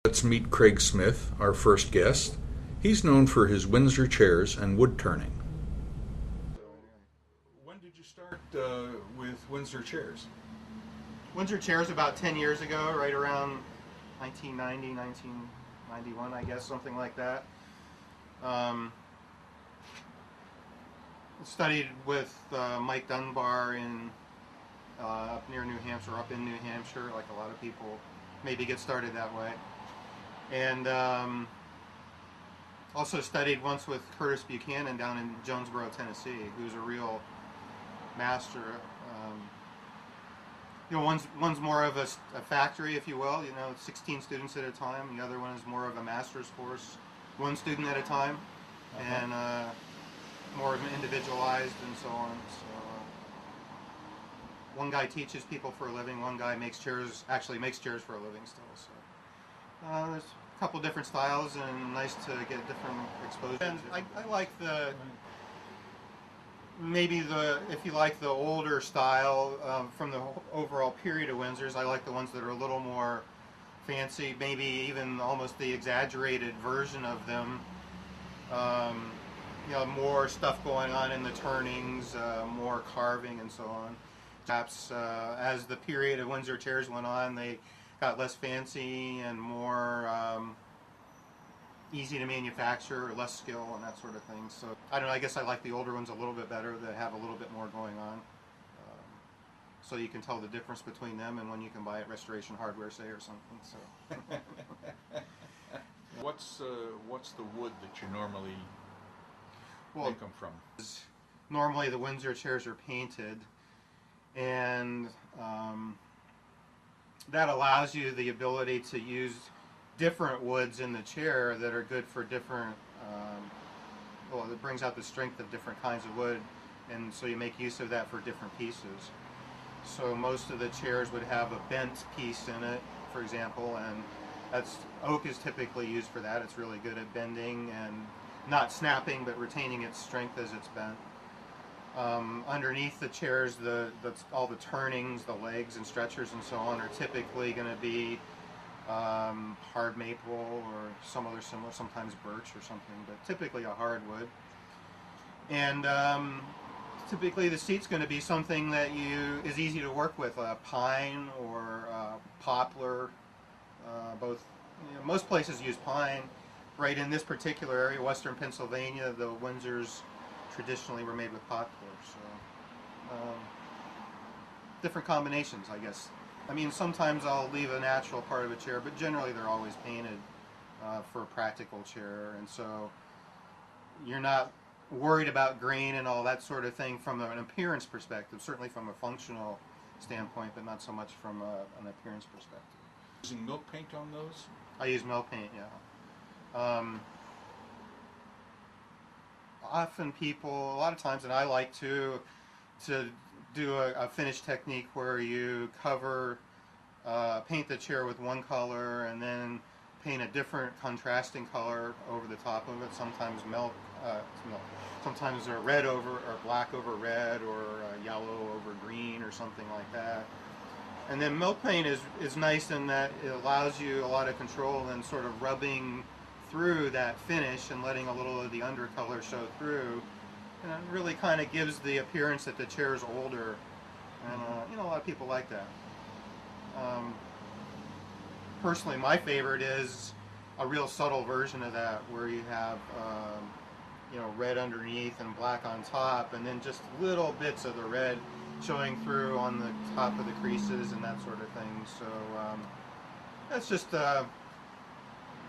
Let's meet Craig Smith, our first guest. He's known for his Windsor chairs and wood turning. When did you start with Windsor chairs? Windsor chairs about 10 years ago, right around 1990, 1991, I guess, something like that. Studied with Mike Dunbar up near New Hampshire, up in New Hampshire, like a lot of people maybe get started that way. And also studied once with Curtis Buchanan down in Jonesboro, Tennessee, who's a real master. One's more of a factory, if you will, 16 students at a time. The other one is more of a master's course, one student at a time, and more of an individualized and so on. So one guy teaches people for a living, one guy actually makes chairs for a living still. So there's a couple different styles, and nice to get different exposure. And I like if you like the older style from the overall period of Windsors, I like the ones that are a little more fancy, maybe even almost the exaggerated version of them. More stuff going on in the turnings, more carving and so on. Perhaps as the period of Windsor chairs went on, they got less fancy and more easy to manufacture, less skill and that sort of thing. So I don't know, I guess I like the older ones a little bit better, that have a little bit more going on. So you can tell the difference between them and when you can buy at Restoration Hardware, say, or something. So What's the wood that you normally make them from? Normally the Windsor chairs are painted, and that allows you the ability to use different woods in the chair that are good for different, it brings out the strength of different kinds of wood, and so you make use of that for different pieces. So most of the chairs would have a bent piece in it, for example, and oak is typically used for that. It's really good at bending and not snapping, but retaining its strength as it's bent. Underneath the chairs, all the turnings, the legs and stretchers and so on are typically going to be hard maple or some other similar, sometimes birch or something, but typically a hardwood. And typically the seat's going to be something that is easy to work with, pine or poplar. Most places use pine. Right in this particular area, western Pennsylvania, the Windsors traditionally were made with poplar. So different combinations, I guess. I mean, sometimes I'll leave a natural part of a chair, but generally they're always painted for a practical chair, and so you're not worried about grain and all that sort of thing from an appearance perspective, certainly from a functional standpoint, but not so much from an appearance perspective. Using milk paint on those? I use milk paint, yeah. Often people, a lot of times, and I like to do a finish technique where you paint the chair with one color and then paint a different contrasting color over the top of it. Sometimes sometimes a red over, or black over red, or yellow over green, or something like that. And then milk paint is nice in that it allows you a lot of control and sort of rubbing through that finish and letting a little of the undercolor show through, and it really kind of gives the appearance that the chair is older, and a lot of people like that. Personally, my favorite is a real subtle version of that, where you have red underneath and black on top, and then just little bits of the red showing through on the top of the creases and that sort of thing. So that's just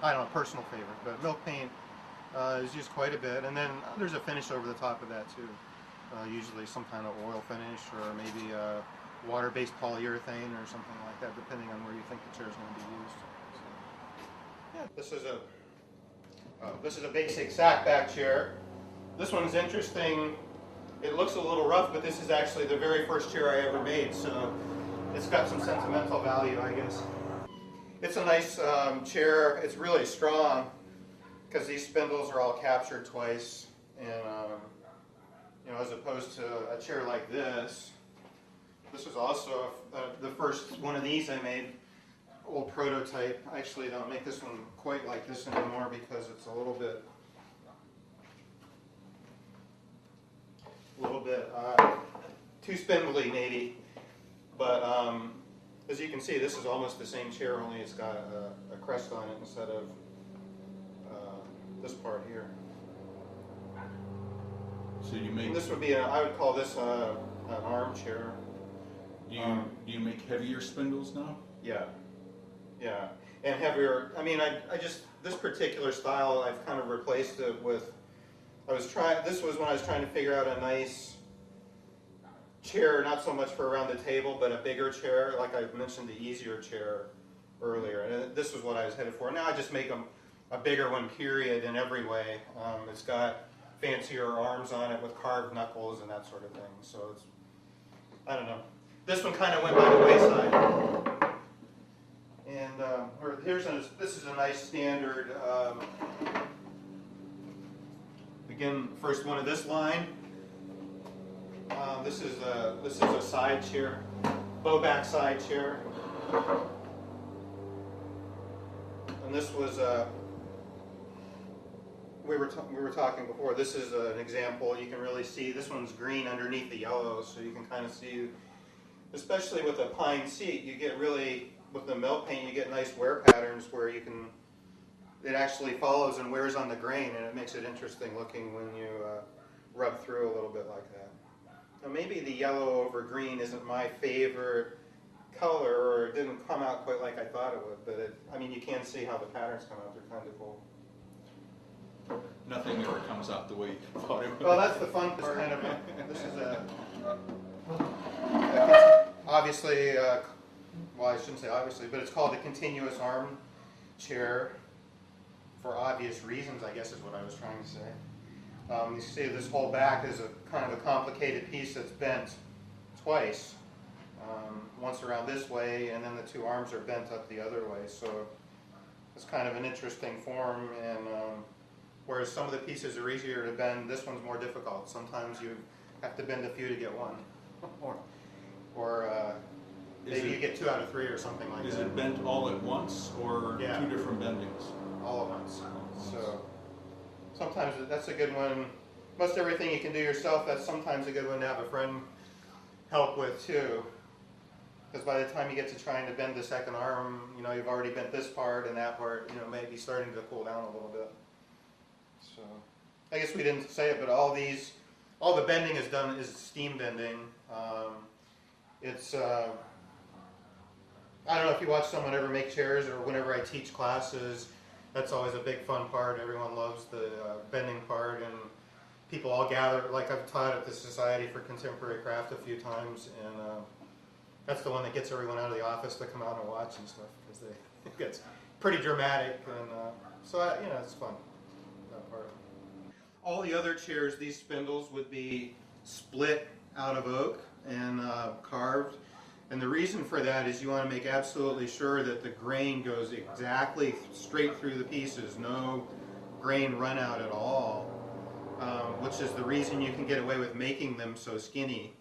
I don't know, personal favorite, but milk paint is used quite a bit, and then there's a finish over the top of that too. Usually some kind of oil finish, or maybe a water-based polyurethane or something like that, depending on where you think the chair is going to be used. So, yeah, this is a basic sack back chair. This one's interesting. It looks a little rough, but this is actually the very first chair I ever made, so it's got some sentimental value, I guess. It's a nice chair. It's really strong because these spindles are all captured twice, and as opposed to a chair like this. This was also the first one of these I made old prototype. Actually, I don't make this one quite like this anymore because it's a little bit too spindly maybe. But as you can see, this is almost the same chair, only it's got a crest on it instead of this part here. So you make. And this would be, I would call this an armchair. Do you make heavier spindles now? Yeah, yeah, and heavier. I mean, I just, this particular style, I've kind of replaced it with, this was when I was trying to figure out a nice chair, not so much for around the table, but a bigger chair, like I mentioned the easier chair earlier, and this was what I was headed for. Now I just make them a bigger one, period, in every way. It's got fancier arms on it with carved knuckles and that sort of thing, so it's, I don't know. This one kind of went by the wayside. And this is a nice standard, again, first one of this line. This is a side chair, bow back side chair. And this was we were talking before. This is an example. You can really see this one's green underneath the yellow, so you can kind of see. Especially with a pine seat, you get really, with the melt paint, you get nice wear patterns where you can, it actually follows and wears on the grain, and it makes it interesting looking when you rub through a little bit like that. Now maybe the yellow over green isn't my favorite color, or it didn't come out quite like I thought it would, but I mean, you can see how the patterns come out. They're kind of cool. Nothing ever comes out the way you thought it would. Well, that's the fun part. This is a obviously, well, I shouldn't say obviously, but it's called a continuous arm chair for obvious reasons, I guess is what I was trying to say. You see this whole back is a kind of a complicated piece that's bent twice. Once around this way, and then the two arms are bent up the other way. So it's kind of an interesting form, and whereas some of the pieces are easier to bend, this one's more difficult. Sometimes you have to bend a few to get one. or maybe you get 2 out of 3 or something like that. Is it bent all at once, or Yeah. 2 different bendings? All at once. So sometimes that's a good one. Most everything you can do yourself, that's sometimes a good one to have a friend help with too. Because by the time you get to trying to bend the second arm, you know, you've already bent this part and that part, you know, may be starting to cool down a little bit. So I guess we didn't say it, but all the bending is done is steam bending. It's I don't know if you watch someone ever make chairs, or whenever I teach classes, that's always a big fun part. Everyone loves the bending part, and people all gather. Like I've taught at the Society for Contemporary Craft a few times, and that's the one that gets everyone out of the office to come out and watch and stuff, because it gets pretty dramatic, and so you know, it's fun, that part. All the other chairs, these spindles would be split out of oak and carved, and the reason for that is you want to make absolutely sure that the grain goes exactly straight through the pieces, no grain run out at all, which is the reason you can get away with making them so skinny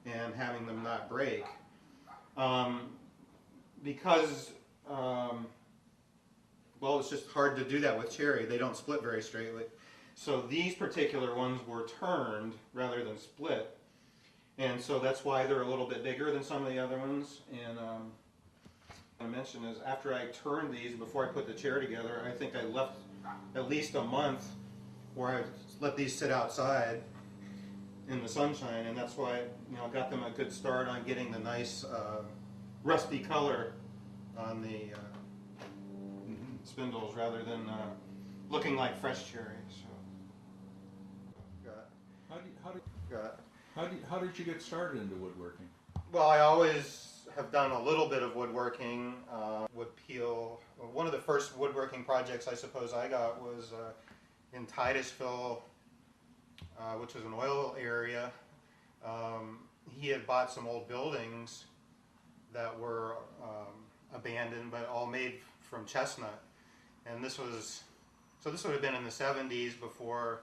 and having them not break. Because, well, it's just hard to do that with cherry. They don't split very straightly. So these particular ones were turned rather than split. And so that's why they're a little bit bigger than some of the other ones. And I mentioned is after I turned these, before I put the chair together, I think I left at least a month where I let these sit outside in the sunshine, and that's why, you know, got them a good start on getting the nice rusty color on the spindles rather than looking like fresh cherry. So, How did you get started into woodworking? Well, I always have done a little bit of woodworking. Wood peel. One of the first woodworking projects I suppose I got was in Titusville, which was an oil area. He had bought some old buildings that were abandoned, but all made from chestnut. And this would have been in the 70s, before,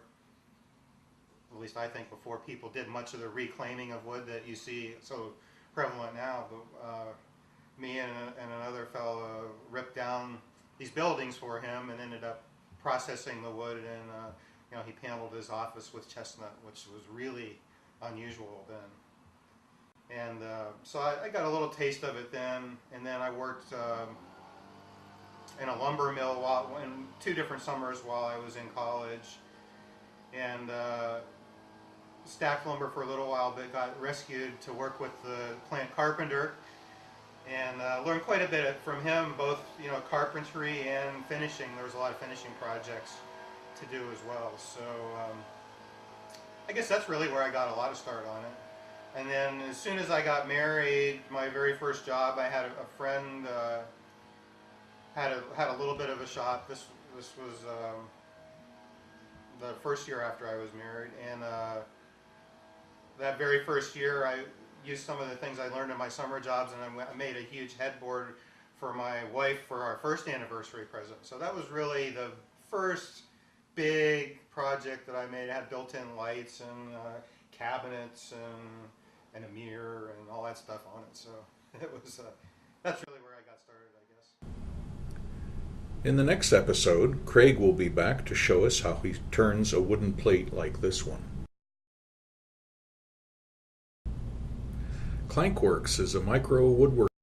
at least I think, before people did much of the reclaiming of wood that you see so prevalent now. But, me and another fellow ripped down these buildings for him and ended up processing the wood, and he paneled his office with chestnut, which was really unusual then. And so I got a little taste of it then, and then I worked in a lumber mill in 2 different summers while I was in college, and stacked lumber for a little while, but got rescued to work with the plant carpenter, and learned quite a bit from him, both carpentry and finishing. There was a lot of finishing projects to do as well. So I guess that's really where I got a lot of start on it. And then as soon as I got married, my very first job, I had a friend had a little bit of a shop. This was the first year after I was married, and that very first year I used some of the things I learned in my summer jobs, and I made a huge headboard for my wife for our first anniversary present. So that was really the first big project that I made. It had built-in lights and cabinets and a mirror and all that stuff on it. So it was that's really where I got started, I guess. In the next episode, Craig will be back to show us how he turns a wooden plate like this one. Clankworks is a micro woodwork